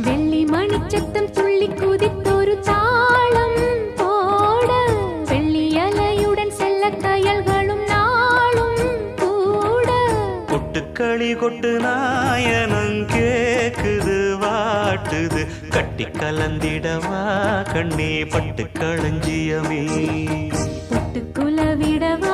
வெள்ளி மணிச்சத்தம் துள்ளி குதித்தொரு தாளம் போட வெள்ளி அலையுடன் செல்ல கயல்களும் நாளும் கூட கொட்டுக்களி கொட்டு நாயனம் கேக்குது வாட்டுது கட்டி கலந்திடவா கண்ணே பட்டு களஞ்சியமே பொட்டுக்குல விடவா